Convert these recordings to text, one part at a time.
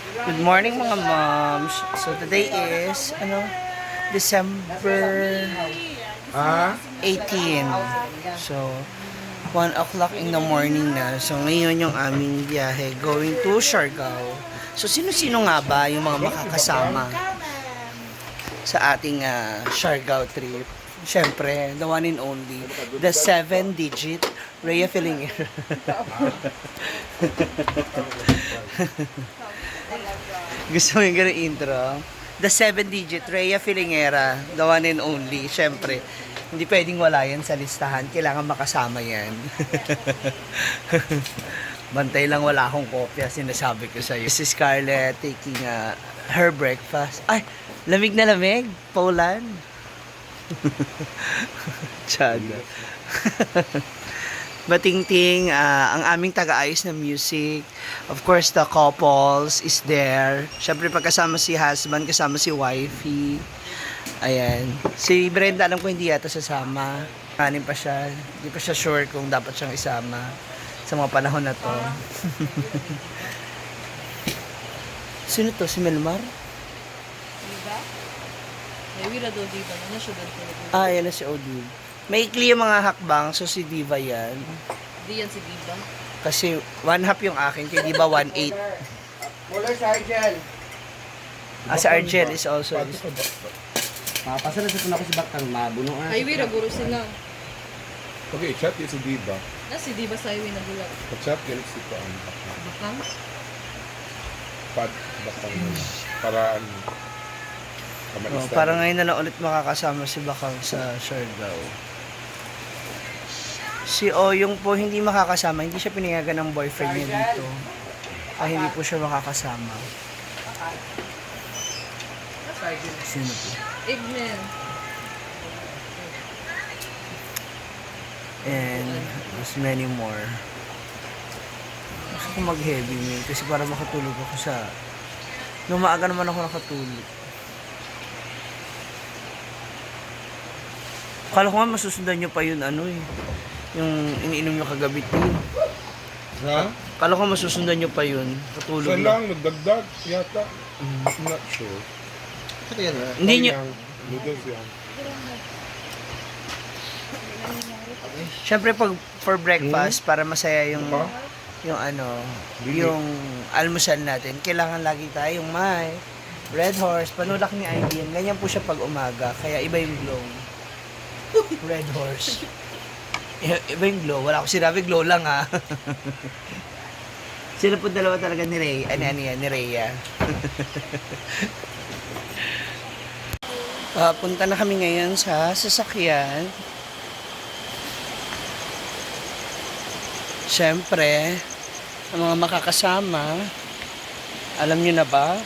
Good morning mga moms. So today is December 18. So 1 o'clock in the morning na. So ngayon yung aming biyahe going to Siargao. So sino-sino nga ba yung mga makakasama sa ating Siargao trip? Siyempre, the one and only, the 7-digit Rhea Fillinger. Gusto mo yung gano'ng intro? The 7-digit Rhea Filingera, the one and only. Siyempre, hindi pwedeng wala yan sa listahan. Kailangan makasama yan. Bantay lang wala akong kopya, sinasabi ko sa'yo. Si Scarlett taking her breakfast. Ay, lamig na lamig. Paulan. Tsada. Batingting, ang aming taga-ayos ng music. Of course, the couples is there. Siyempre, pagkasama si husband, kasama si wifey. Ayan. Si Brenda, alam ko hindi yata sasama. Kanin pa siya. Hindi pa siya sure kung dapat siyang isama sa mga panahon na to. Sino to? Si Melmar? Diba? May wira daw dito. Ano siya doon? Yan na si Odil. Maikli yung mga hakbang, so si Diva yan. Di yan si Diva. Kasi 1/2 yung akin, kay Diva 1/8. Muller si Argel. Si Argel is also... Mapasa na sa ko si Bakang mabuno na. Ay, wira, guro sila. Okay, chat yun si Diva. Na si Diva sa highway na gulat. Chat yun si Kuan. Bakang? Pad, bakang. Para ano. Parang ngayon na lang ulit makakasama si Bakang sa Siargao. Si Oyong po hindi makakasama. Hindi siya pinayagan ng boyfriend niya dito. Hindi po siya makakasama. Sino po? Ignan. And there's many more. Gusto ko mag-heavy meal kasi para makatulog ako sa... Nung maaga naman ako nakatulog. Kala ko nga masusundan nyo pa yun yung iniinom nyo kagabi din. Ha? Kala ko masusundan nyo pa yun. Katulog Saan lang, nagdagdag yata. I'm not sure. Ito yan ha. Hindi nyo... Noodles yan. Siyempre pag for breakfast, para masaya yung almusal natin, kailangan lagi tayong may Red Horse, panulak ni Aileen. Ganyan po siya pag umaga, kaya iba yung glow. Red Horse. Iba yung glow. Wala ko sinabi, glow lang ha. Sila po dalawa talaga ni Ray. Ni Rhea. Punta na kami ngayon sa sasakyan. Siyempre, ang mga makakasama, alam nyo na ba?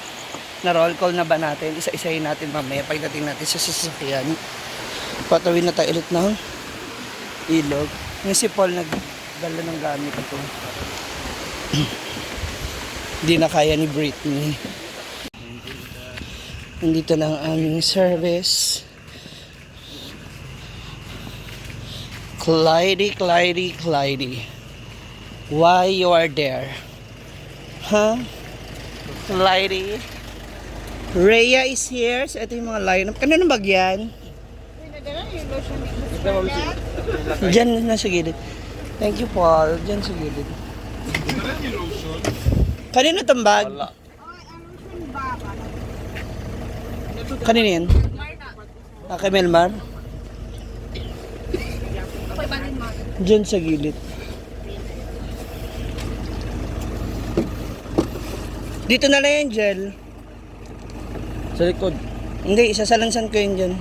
Na-roll call na ba natin? Isa-isahin natin mamaya pagdating natin sa sasakyan. Patawin na tayo ulit ng ilog. Yung si Paul nagdala ng gamit ito. Hindi na kaya ni Britney. Nandito na ang aming service. Clyde. Why you are there? Huh? Clyde. Rhea is here. So, ito yung mga lineup. Kanino bag yan? Diyan na sa gilid. Thank you, Paul. Diyan sa gilid. Kanino itong bag? Kanino yan? Kay Melmar? Diyan sa gilid. Dito na lang yan, Jel. Sa likod. Hindi, isasalansan ko yun dyan.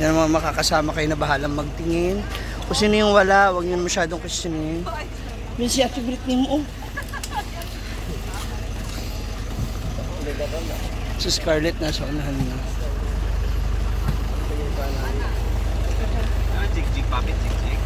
Yan mga makakasama kayo na bahalang magtingin. Kung sino yung wala, huwag nyo masyadong questionin. Yun si Ate Britney mo. Si Scarlett nasa unahan na. Jig-jig, papit, jig-jig.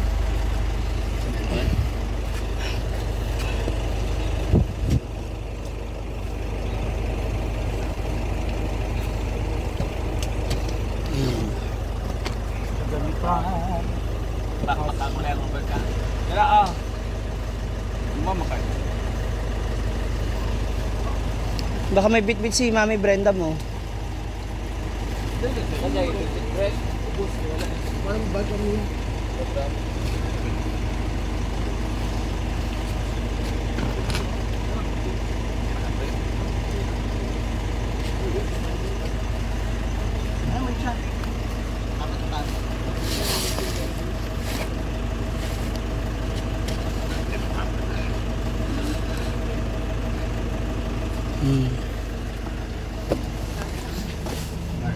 Kagamitan. ako lang ang barka. Kaya Mama kayo. Baka may bit-bit si Mami Brenda mo. Parang bag kami.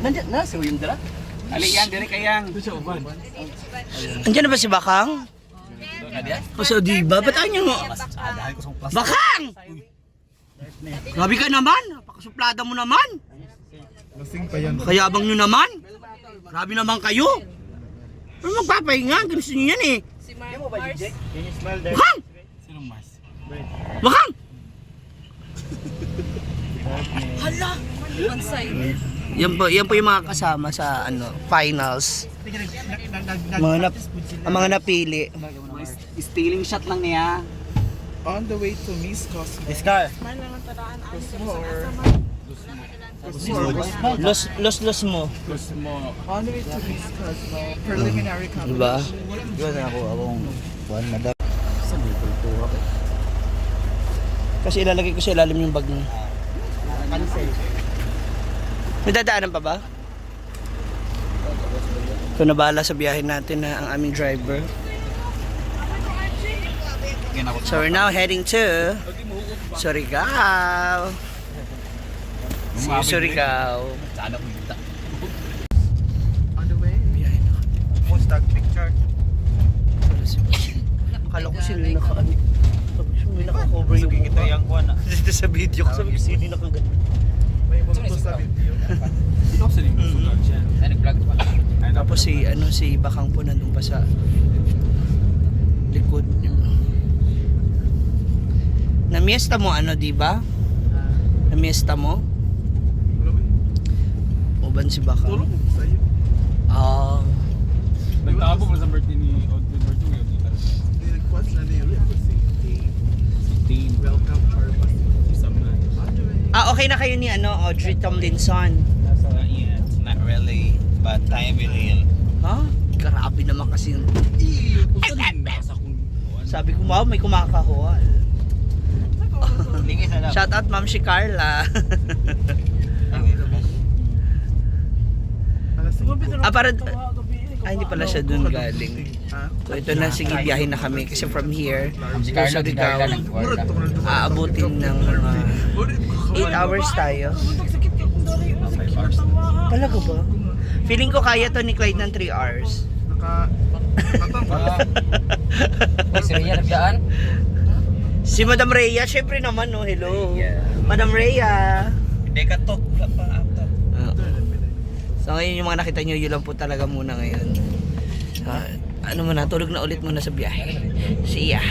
Nandiyan na si William dala. Ali yan dire kayang. Andiyan na ba si Bakang? O sa Diba? Ba't ayaw mo? Bakang! Grabe ka naman! Napakasuplada mo naman! Lasing pa yan. Kayabang nyo naman! Grabe naman kayo! Ano magpapahinga? Gusto nyo yan eh! Si Mars. Bakang! Sinong mas? Bakang! Hala! One side. Yan po yung mga kasama sa finals. Ang mga napili. Stealing shot lang niya. On the way to Miss Cosmo. Scar. Los mo. On the way to Miss Cosmo. Preliminary competition. Diba? Diba na ako one madam. Sa dito ito ako. Kasi ilalagay ko sa ilalim yung bag mo. May dadaanan pa ba? Ito na bahala sa biyahe natin na ang aming driver. So we're now heading to Surigao. See you, Surigao. Sana ko kita. On the way. Biyahe na kami. Post tag picture. Akala ko sino yung naka-ano. Sabi ko may naka-cover yung Kita mukha. yang kuan. Dito sa video ko sabi ko sino yung naka-gano. May multo sa video. Ito sa ning sugal siya. Ano vlog pa? Tapos si Bakang po nandun pa sa likod. Namiesta mo di ba? Namiesta mo? Uban si Bakang. Tulog ko sa iyo. Ah. Nagtabo mo sa birthday ni Odin birthday mo yun. Nag-quad na niya. Welcome Charles. On the way. Okay na kayo ni Audrey Tomlinson. It's not really, but time will heal. Ha? Grabe naman kasi yung... Sabi ko, wow, may kumakahol. Lingis na lang. Shout out Ma'am si Carla. Para... hindi pala siya dun galing. So ito na, sige, biyahe na kami. Kasi from here, to Surigao, aabutin ng mga 8 hours tayo. Talaga ba? Feeling ko kaya to ni Clyde ng 3 hours. Si Rhea nabiyaan? Si Madam Rhea, syempre naman, no? Hello. Madam Rhea. Hindi ka to. Wala pa after. So ngayon yung mga nakita nyo, yun lang po talaga muna ngayon. Ano muna, tulog na ulit muna sa biyahe. See ya.